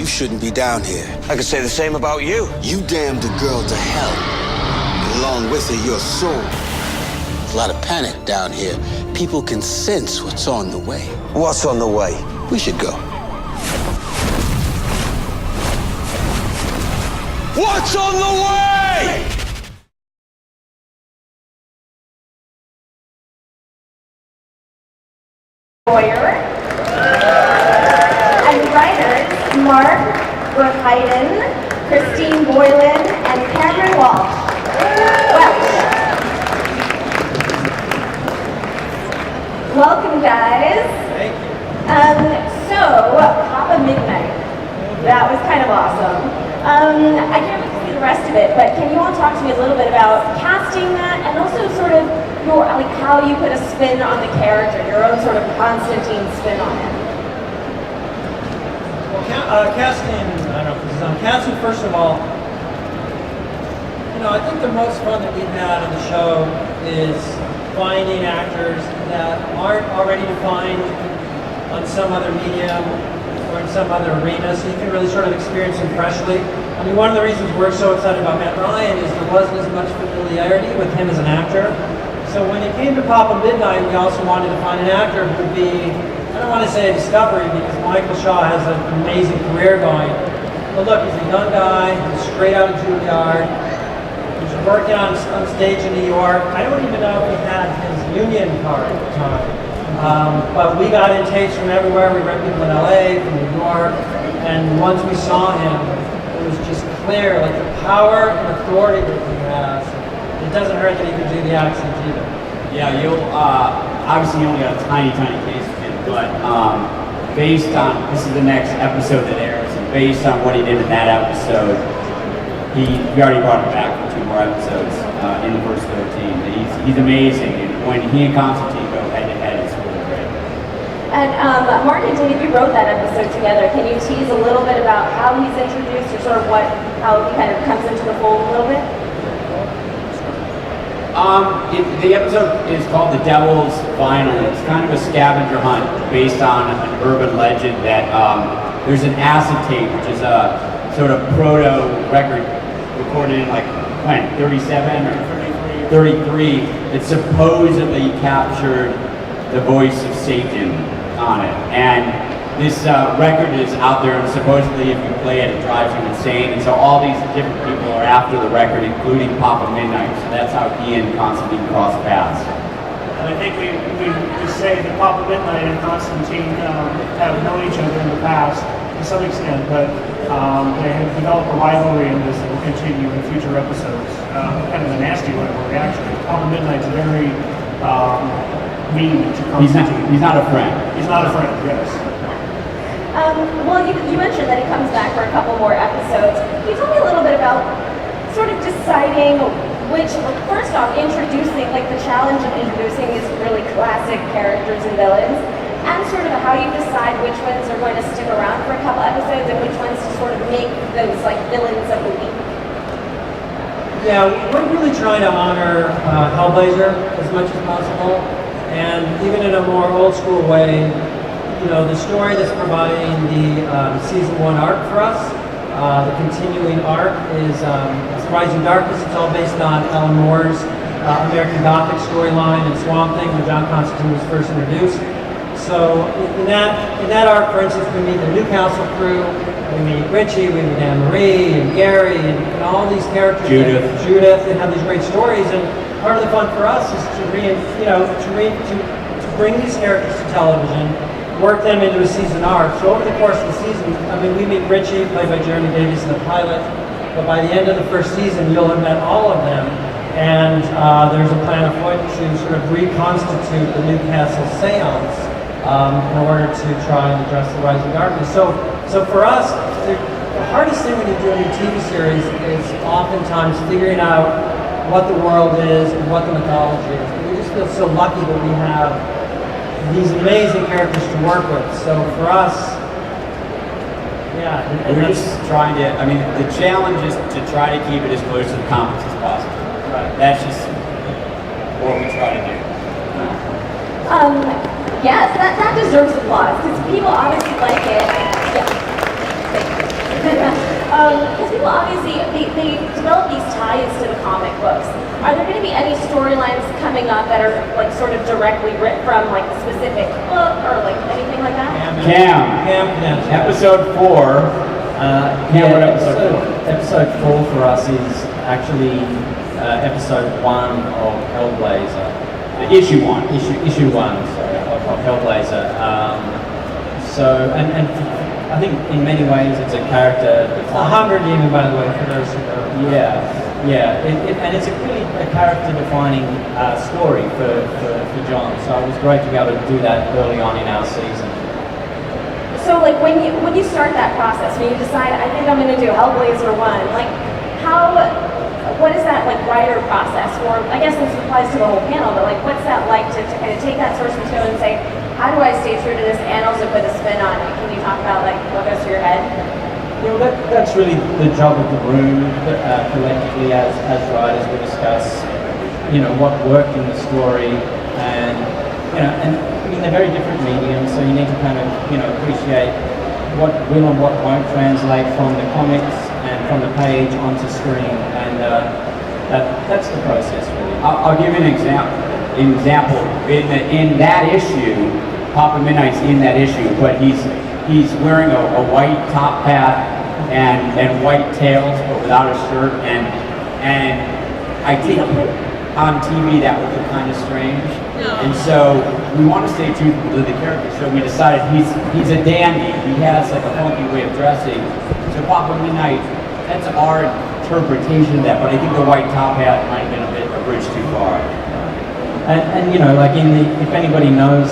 you shouldn't be down here. I could say the same about you. You damned a girl to hell. And along with her, your soul. There's a lot of panic down here. People can sense what's on the way. What's on the way? We should go. What's on the way? Goyer, and writers Mark Verheiden, Christine Boylan, and Cameron Welsh. Welcome, guys. Thank you. So, Papa Midnight. That was kind of awesome. I can't wait to see the rest of it, but can you all talk to me a little bit about casting that and also sort of your, like, how you put a spin on the character, your own sort of Constantine spin on it? Well, casting, I don't know if this is on casting, first of all, I think the most fun that we've had on the show is finding actors that aren't already defined on some other medium or in some other arena, so you can really sort of experience them freshly. I mean, one of the reasons we're so excited about Matt Ryan is there wasn't as much familiarity with him as an actor. So when it came to Papa Midnight, we also wanted to find an actor who would be, I don't want to say a discovery because Michael Shaw has an amazing career going, but look, he's a young guy, he's straight out of Juilliard, he's working on stage in New York. I don't even know if he had his union card at the time. But we got in tapes from everywhere. We met people in LA, from New York, and once we saw him, it was just clear, like the power and authority that he has. It doesn't hurt that he can do the accent either. Yeah, you'll obviously you only got a tiny case of him, but based on this is the next episode that airs, and based on what he did in that episode, we already brought him back for 2 more episodes in the first 13. He's amazing, and when he and Constantine go head to head, it's really great. And Mark and Dave, you wrote that episode together. Can you tease a little bit about how he's introduced or sort of how he kind of comes into the fold a little bit? The episode is called The Devil's Vinyl. It's kind of a scavenger hunt based on an urban legend that there's an acetate, which is a sort of proto record recorded in like, when, 37 or 33, that supposedly captured the voice of Satan on it. And this record is out there, and supposedly if you play it, it drives you insane. And so all these different people are after the record, including Papa Midnight. So that's how he and Constantine cross paths. And I think we just say that Papa Midnight and Constantine have known each other in the past to some extent, but they have developed a rivalry in this that will continue in future episodes. Kind of a nasty rivalry, actually. Papa Midnight's very mean to Constantine. He's not a friend. He's not a friend, yes. Well, you mentioned that it comes back for a couple more episodes. Can you tell me a little bit about sort of deciding which, first off, introducing, like the challenge of introducing these really classic characters and villains, and sort of how you decide which ones are going to stick around for a couple episodes and which ones to sort of make those like villains of the week? Yeah, we're really trying to honor Hellblazer as much as possible, and even in a more old school way, the story that's providing the season 1 arc for us, the continuing arc is Rising Darkness. It's all based on Alan Moore's American Gothic storyline and Swamp Thing when John Constantine was first introduced. So in that arc, for instance, we meet the Newcastle crew, we meet Richie, we meet Anne-Marie and Gary and all these characters. Judith, they have these great stories, and part of the fun for us is to bring these characters to television, work them into a season arc. So over the course of the season, we meet Richie, played by Jeremy Davies in the pilot, but by the end of the first season, you'll have met all of them, and there's a plan afoot to sort of reconstitute the Newcastle seance in order to try and address the rising darkness. So for us, the hardest thing when you do a new TV series is oftentimes figuring out what the world is and what the mythology is. And we just feel so lucky that we have these amazing characters to work with. So for us, yeah. We're just trying to, the challenge is to try to keep it as close to the comics as possible. Right. That's just what we try to do. Yes, that deserves applause, because people obviously like it. Yeah. Because people obviously, they develop these ties to the comic books. Are there going to be any storylines coming up that are like sort of directly ripped from like a specific book or like anything like that? Cam, episode 4. What episode 4? Episode 4 for us is actually episode 1 of Hellblazer. Issue 1. Issue 1, sorry, of Hellblazer. And I think in many ways it's a character. It's a Hunger Demon, by the way, for those who know. Yeah. And it's really a character-defining story for John. So it was great to be able to do that early on in our season. So like when you start that process, when you decide, I think I'm going to do Hellblazer 1, like what is that like writer process? Or I guess this applies to the whole panel, but like what's that like to kind of take that source material and say, how do I stay true to this and also put a spin on it? Can you talk about like what goes through your head? You know, that's really the job of the room, collectively as writers we discuss, you know, what worked in the story, and you know, and I mean they're very different mediums, so you need to kind of, you know, appreciate what will and what won't translate from the comics and from the page onto screen, and that's the process really. I'll give you an example. In that issue, Papa Midnight's in that issue, but he's wearing a white top hat and white tails, but without a shirt, and I think on TV that would look kind of strange, and so we want to stay true to the character. So we decided he's a dandy. He has like a funky way of dressing. So Papa Midnight, that's our interpretation of that, but I think the white top hat might have been a bridge too far. And you know, like if anybody knows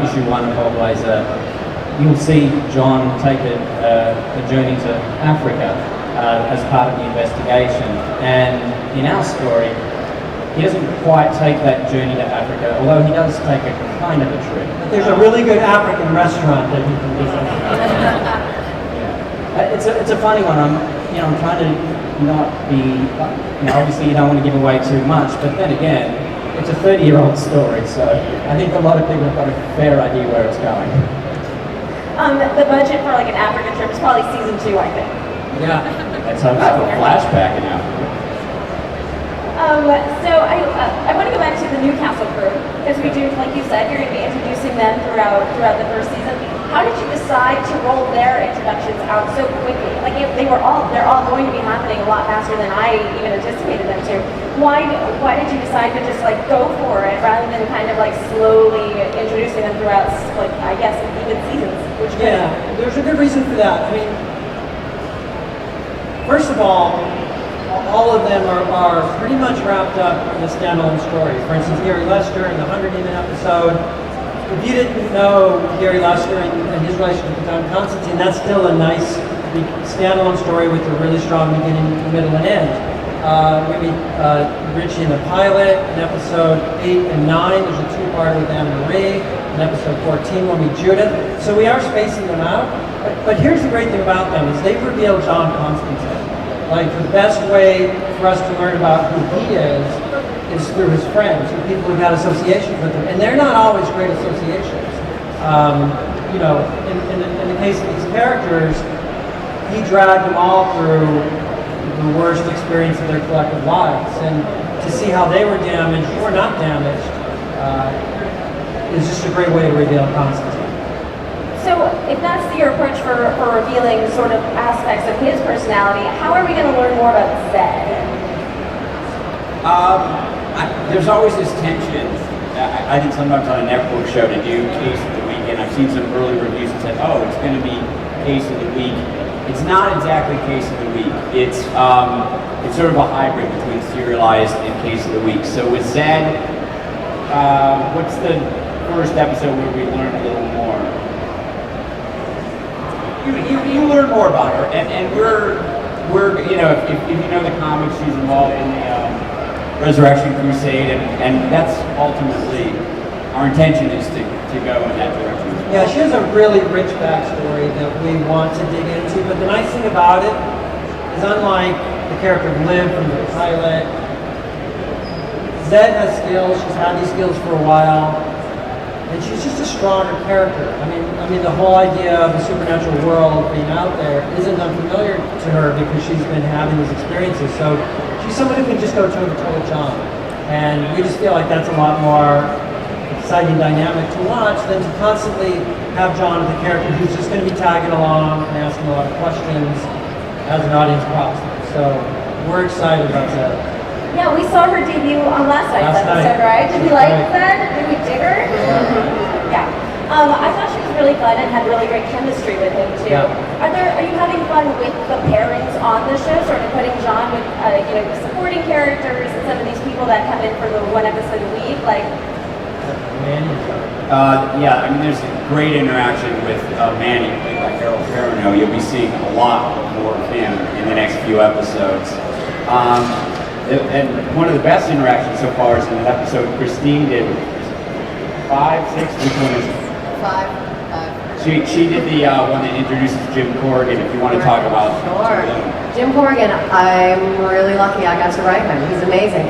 issue 1 of Hellblazer, you'll see John take a journey to Africa as part of the investigation. And in our story, he doesn't quite take that journey to Africa, although he does take a kind of a trip. But there's a really good African restaurant that you can visit. It's a funny one. I'm trying to not be, obviously you don't want to give away too much, but then again, it's a 30-year-old story, so I think a lot of people have got a fair idea where it's going. The budget for like an African trip is probably season 2, I think. Yeah. That's a flashback in Africa. So I want to go back to the Newcastle crew, because we do, like you said, you're going to be introducing them throughout the first season. How did you decide to roll their introductions out so quickly? Like they're all going to be happening a lot faster than I even anticipated them to. Why did you decide to just like go for it rather than kind of like slowly introducing them throughout, like I guess even seasons? There's a good reason for that. I mean, first of all of them are pretty much wrapped up in a standalone story. For instance, Gary Lester in the Hunger Demon episode. If you didn't know Gary Lester and his relationship with Constantine, that's still a nice standalone story with a really strong beginning, middle, and end. We meet Richie in the pilot in episode 8 and 9. There's a 2-part with Anne-Marie. In episode 14, we'll meet Judith. So we are spacing them out. But here's the great thing about them is they've revealed John Constantine. Like the best way for us to learn about who he is through his friends, through people who've had associations with him. And they're not always great associations. You know, in the case of these characters, he dragged them all through the worst experience of their collective lives. And to see how they were damaged or not damaged is just a great way to reveal Constantine. So if that's your approach for revealing sort of aspects of his personality, how are we going to learn more about Zed? There's always this tension. I think sometimes on a network show to do Case of the Week, and I've seen some early reviews that said, oh, it's going to be Case of the Week. It's not exactly Case of the Week. It's sort of a hybrid between serialized and Case of the Week. So with Zed, what's the first episode where we learn a little more? You learn more about her, and we're you know, if you know the comics, she's involved in the Resurrection Crusade, and that's ultimately our intention is to go in that direction. Yeah, she has a really rich backstory that we want to dig into, but the nice thing about it is unlike the character of Liv from the pilot, Zed has skills, she's had these skills for a while, and she's just a stronger character. I mean, the whole idea of the supernatural world being out there isn't unfamiliar to her because she's been having these experiences. So she's someone who can just go toe to toe with John, and we just feel like that's a lot more exciting dynamic to watch than to constantly have John as a character who's just going to be tagging along and asking a lot of questions as an audience process. So we're excited about that. Yeah, we saw her debut on last night's episode, right? Did we like that? Did we dig her? Yeah. I thought she was really fun and had really great chemistry with him too. Yeah. Are you having fun with the pairings on the show? Sort of putting John with the supporting characters and some of these people that come in for the one episode a week, like. Yeah, I mean, there's a great interaction with Manny, played by Harold Perrineau. You'll be seeing a lot more of him in the next few episodes. And one of the best interactions so far is in an episode Christine did. 5, 6, which one is it? 5. She did the one that introduces Jim Corrigan, if you want to talk about Sure. Jim Corrigan, I'm really lucky I got to write him. He's amazing.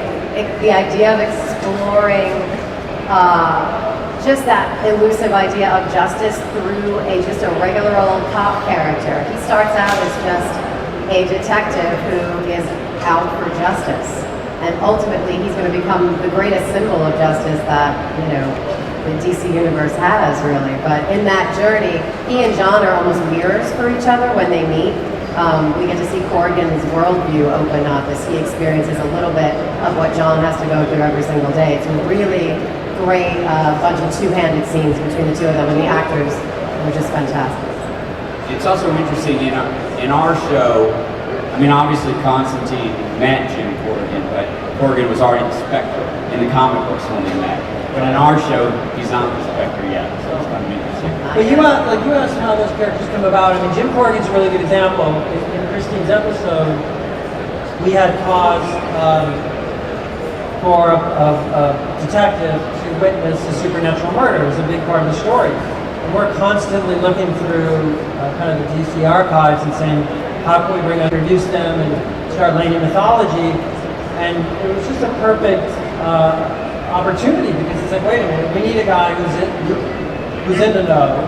The idea of exploring just that elusive idea of justice through just a regular old cop character. He starts out as just a detective who is out for justice. And ultimately, he's going to become the greatest symbol of justice that, the DC universe has, really. But in that journey, he and John are almost mirrors for each other when they meet. We get to see Corrigan's worldview open up as he experiences a little bit of what John has to go through every single day. It's a really great bunch of two-handed scenes between the two of them, and the actors were just fantastic. It's also interesting in our show. I mean, obviously Constantine met Jim Corrigan, but Corrigan was already the Spectre in the comic books when they met. But in our show, he's not the Spectre yet, so it's kind of interesting. But you asked how those characters come about. I mean, Jim Corrigan's a really good example. In Christine's episode, we had cause for a detective to witness a supernatural murder. It was a big part of the story. And we're constantly looking through kind of the DC archives and saying, how can we introduce them and start laying in mythology? And it was just a perfect opportunity because it's like, wait a minute, we need a guy who's in the know.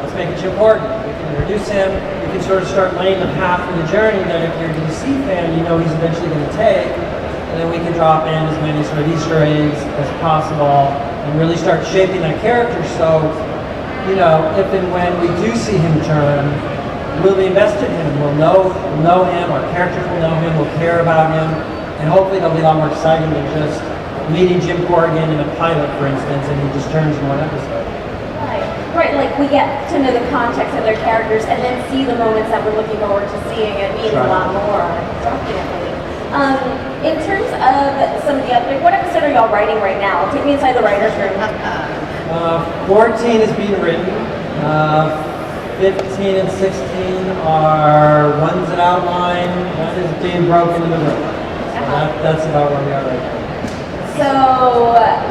Let's make it Jim Corrigan. We can introduce him. We can sort of start laying the path for the journey that if you're a DC fan, you know he's eventually going to take. And then we can drop in as many sort of Easter eggs as possible and really start shaping that character. So, if and when we do see him turn, we'll be invested in him. We'll know him. Our characters will know him. We'll care about him, and hopefully it'll be a lot more exciting than just meeting Jim Corrigan in a pilot, for instance, and he just turns in one episode. Right. Like we get to know the context of their characters, and then see the moments that we're looking forward to seeing. It means a lot more, definitely. In terms of some of the episodes, what episode are y'all writing right now? Take me inside the writer's room. 14 is being written. 15 and 16 are ones that outline. One is being broken in the room. That's about where we are right now. So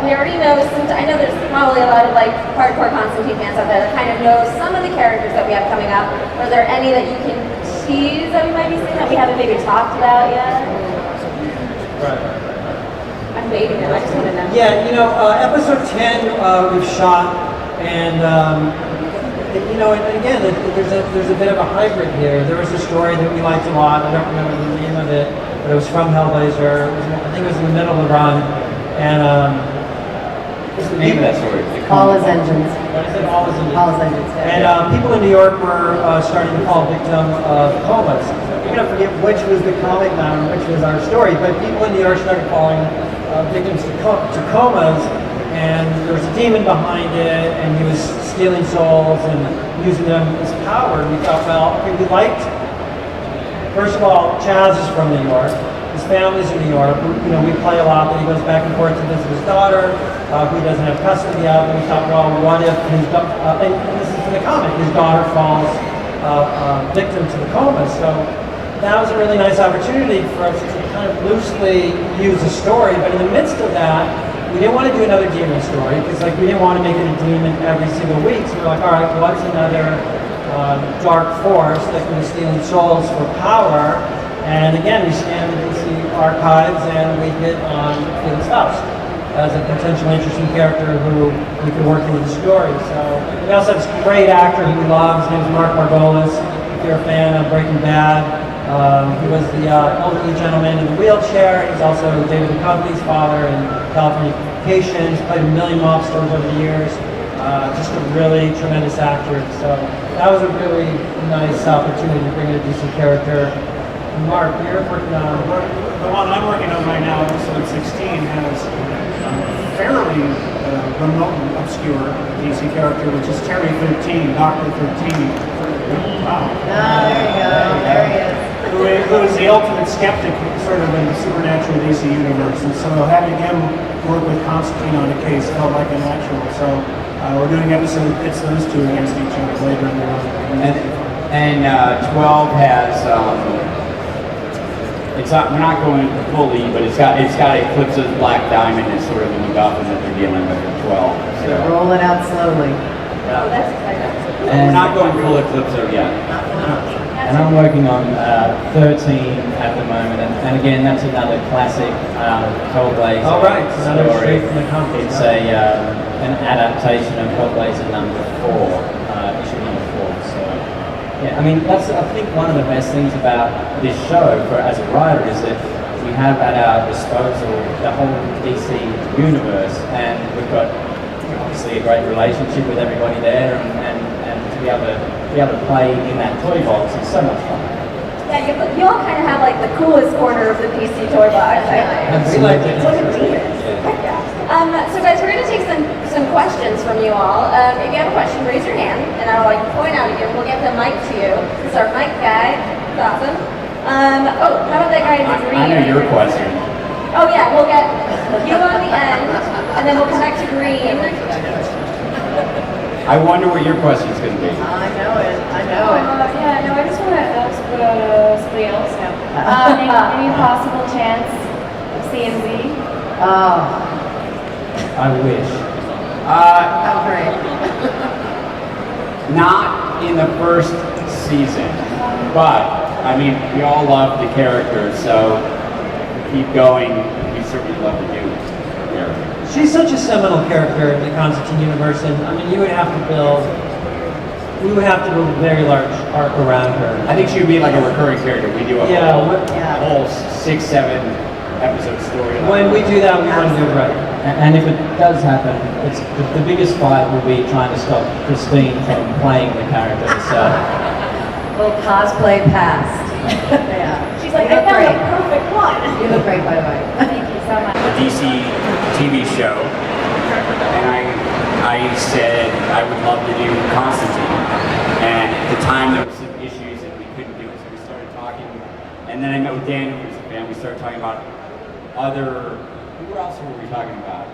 we already know, I know there's probably a lot of hardcore Constantine fans out there that kind of know some of the characters that we have coming up. Are there any that you can tease that we might be seeing that we haven't maybe talked about yet? Right. I'm waiting. I just want to know. Yeah, episode 10 we've shot, and and again, there's a bit of a hybrid here. There was a story that we liked a lot. I don't remember the name of it, but it was from Hellblazer. I think it was in the middle of the run, and what's the name of that story? All His Engines. What is it? All His Engines. All His Engines. And people in New York were starting to fall victim of comas. You're gonna forget which was the comic now and which was our story, but people in New York started falling victims to comas, and there was a demon behind it, and he was stealing souls and using them as power. And we thought, well, okay, we liked. First of all, Chaz is from New York. His family's in New York. We play a lot that he goes back and forth to visit his daughter, who he doesn't have custody of. And we thought, well, what if his and this is in the comic, his daughter falls victim to the coma. So that was a really nice opportunity for us to kind of loosely use a story. But in the midst of that, we didn't want to do another demon story because we didn't want to make it a demon every single week. So we're like, all right, what's another dark force that can be stealing souls for power? And again, we scanned the DC archives and we hit on Felix Faust. as a potentially interesting character who we could work into the story. So we also have this great actor who we love. His name is Mark Margolis. If you're a fan of Breaking Bad, he was the elderly gentleman in the wheelchair. He's also David Duchovny's father in Californication. He's played a million mobsters over the years. Just a really tremendous actor. So that was a really nice opportunity to bring in a decent character. Mark, you're working on... The one I'm working on right now, episode 16, has a fairly remote and obscure DC character, which is Terry 13, Dr. 13. Wow. There you go. There he is. Who is the ultimate skeptic, sort of, in the supernatural DC universe. And so having him work with Constantine on a case felt like a natural. So we're doing episode pits those two against each other later in the run. And 12 has it's not, we're not going fully, but it's got Eclipse's Black Diamond as sort of the MacGuffin that they're dealing with at 12. So. Roll it out slowly. Oh, that's exciting. And we're not going full Eclipse yet. And I'm working on 13 at the moment, and again, that's another classic Hellblazer Oh, right. Another story. straight from the comics. It's an adaptation of Hellblazer number 4, issue number 4. So, yeah, I mean, that's I think one of the best things about this show, as a writer, is that we have at our disposal the whole DC universe, and we've got obviously a great relationship with everybody there, and to be able to play in that toy box is so much fun. Yeah, you all kind of have like the coolest corner of the DC toy box. We like it. It's like a demon. Yeah. So guys, we're going to take some questions from you all. If you have a question, raise your hand, and I'll point out at you. We'll get the mic to you. This is our mic guy. It's awesome. How about that guy in the green? I know your question. Oh yeah, we'll get you on the end, and then we'll come back to green. I wonder what your question's going to be. I know it. Yeah, no, I just want to ask somebody else now. Any possible chance of seeing Z? Oh, I wish. how great. Not in the first season, but I mean, we all love the character, so keep going. We certainly love to do the character. She's such a seminal character in the Constantine universe, and I mean, we would have to build a very large arc around her. I think she would be like a recurring character. We do a whole 6-7 episode story. When we do that, we want to do it right. And if it does happen, it's the biggest fight will be trying to stop Christine from playing the character herself. Little cosplay past. Yeah. She's like, You I look found great. the perfect one. You look great, by the way. Thank you so much. a DC TV show, and I said I would love to do Constantine. And at the time there were some issues that we couldn't do it, so we started talking. And then I met with Dan, who was a fan. We started talking about other. Who else were we talking about?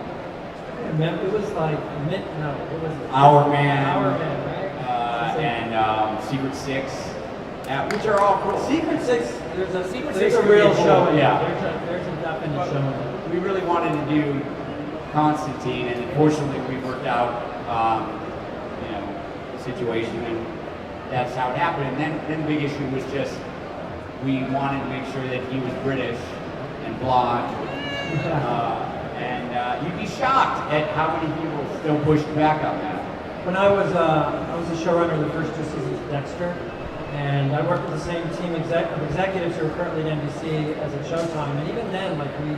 It was like what was it? Our Man. Our Man, right? And Secret Six, which are all cool. Secret Six. There's Six a could real be cool, show. yeah. There's a definite show. We really wanted to do Constantine, and unfortunately we worked out, the situation, and that's how it happened. And then the big issue was just we wanted to make sure that he was British and blonde. And you'd be shocked at how many people still pushed back on that. When I was a showrunner of the first 2 seasons of Dexter, and I worked with the same team of executives who are currently at NBC as at Showtime, and even then, like, we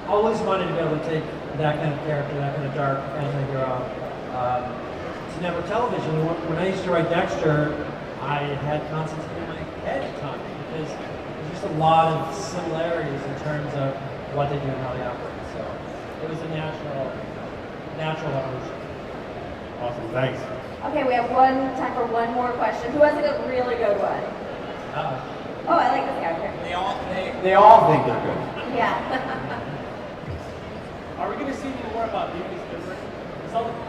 always wanted to be able to take that kind of character, that kind of dark anti-hero, to network television. When I used to write Dexter, I had Constantine in my head at times, because there's just a lot of similarities in terms of what they do and how they operate. So it was a natural evolution. Awesome, thanks. Okay, we have time for one more question. Who has a really good one? Oh, I like this character. They all think they're good. Yeah. Are we going to see any more about mucus membrane?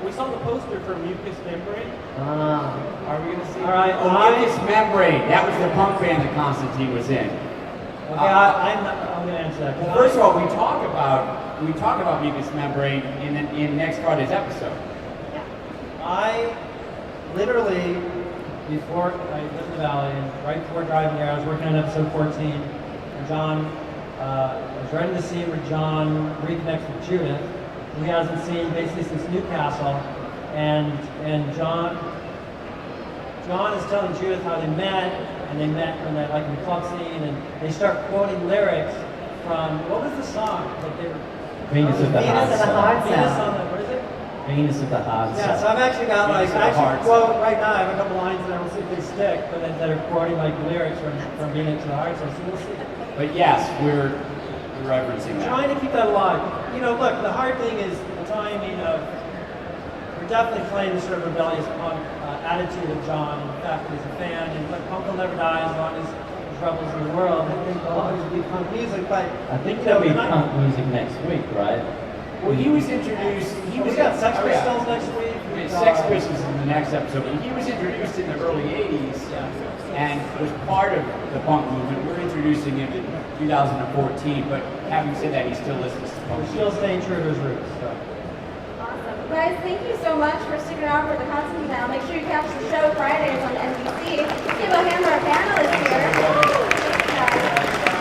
We saw the poster for mucus membrane. Are we going to see? All right. Mucus Membrane. That was the punk band that Constantine was in. Okay, I'm going to answer that. Well, first of all, we talk about mucus membrane in next Friday's episode. I literally, before I lived in the Valley, and right before driving there, I was working on episode 14, and John is right in the scene where John reconnects with Judith, who he hasn't seen basically since Newcastle, and John is telling Judith how they met, and they met when they like in the club scene, and they start quoting lyrics from, what was the song that they were? Venus of the Heart. Venus of the Heart Venus Cell. on the, what is it? Venus of the Heart. Yeah, so I've actually got like, Venus of the I Heart actually quote right now, I have a couple lines that I will see if they stick, but that are quoting like lyrics from Venus of the Heart Cell, so we'll see. But yes, we're referencing that. Trying to keep that alive. You know, look, the hard thing is the timing of, we're definitely playing the sort of rebellious punk attitude of John, and the fact that he's a fan, and look, punk will never die as long as there's rebels in the world. I think there'll always be punk music, but I think you know, there'll be we're not- punk music next week, right? Well, he was introduced. we got Sex Pistols next week. I mean, Sex Pistols in the next episode. But he was introduced in the early '80s and was part of the punk movement. We're introducing him in 2014. But having said that, he still listens to punk. We're still staying true to his roots. So. Awesome. Guys, thank you so much for sticking around for the Constantine panel. Make sure you catch the show